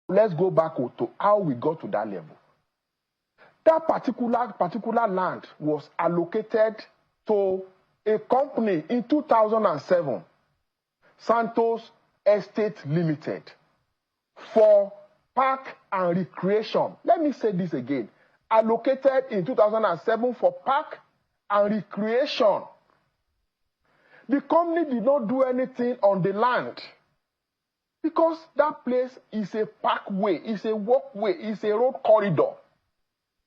Let's go back to how we got to that level. That particular land was allocated to a company in 2007, Santos Estate Limited, for park and recreation. Let me say this again. Allocated in 2007 for park and recreation. The company did not do anything on the land because that place is a parkway, it's a walkway, it's a road corridor.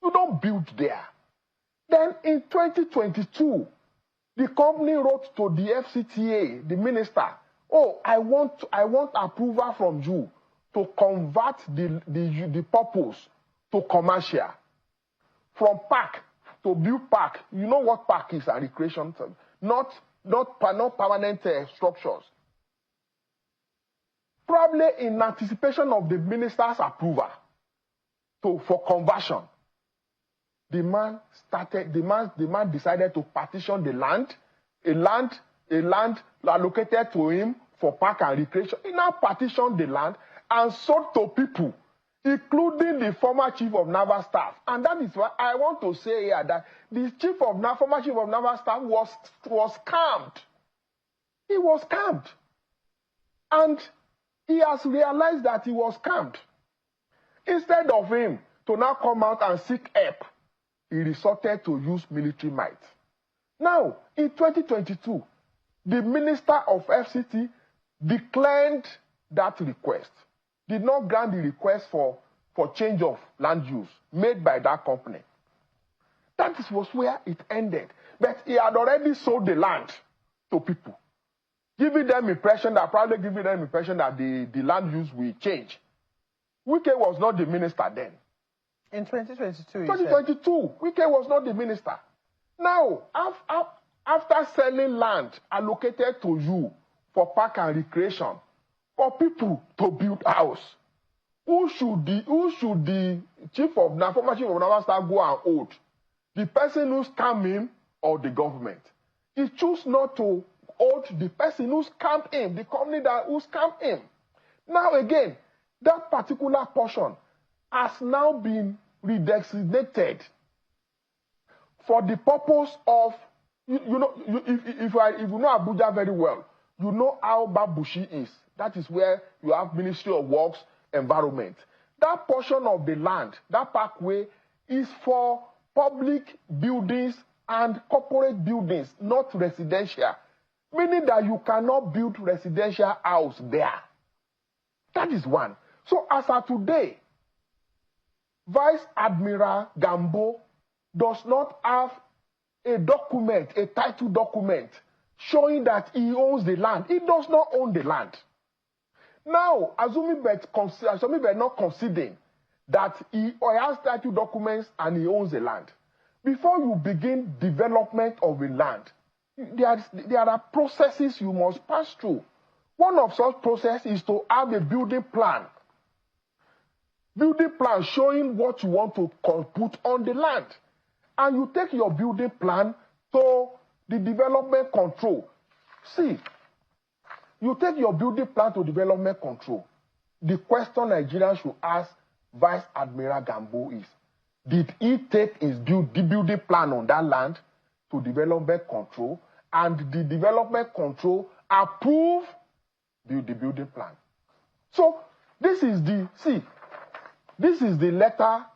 You don't build there. Then in 2022, the company wrote to the FCTA, the minister, oh, I want approval from you to convert the purpose to commercial. From park to build park. You know what park is, a recreation, not permanent structures. Probably in anticipation of the minister's approval for conversion, the man decided to partition the land, a land allocated to him for park and recreation. He now partitioned the land and sold to people, including the former chief of naval staff. And that is why I want to say here that the former chief of naval staff was scammed. He was scammed. And he has realized that he was scammed. Instead of him to now come out and seek help, he resorted to use military might. Now, in 2022, the minister of FCT declined that request, did not grant the request for change of land use made by that company. That was where it ended. But he had already sold the land to people, probably giving them impression that the land use will change. Wike was not the minister then. In 2022, 2022, Wike was not the minister. Now, after selling land allocated to you for park and recreation, for people to build house, who should the former chief of naval staff go and hold? The person who scammed him or the government? He chose not to hold the person who scammed him, the company who scammed him. Now again, that particular portion has now been redesignated for the purpose of, if you know Abuja very well, you know how Babushi is. That is where you have Ministry of Works, Environment. That portion of the land, that parkway, is for public buildings and corporate buildings, not residential. Meaning that you cannot build residential house there. That is one. So as of today, Vice Admiral Gambo does not have a document, a title document, showing that he owns the land. He does not own the land. Now, assuming we're not considering that he has title documents and he owns the land, before you begin development of a land, there are processes you must pass through. One of such processes is to have a building plan. Building plan showing what you want to put on the land. And you take your building plan to the development control. See, you take your building plan to development control. The question Nigerians should ask Vice Admiral Gambo is, did he take the building plan on that land to development control, and the development control approve the building plan? So this is the letter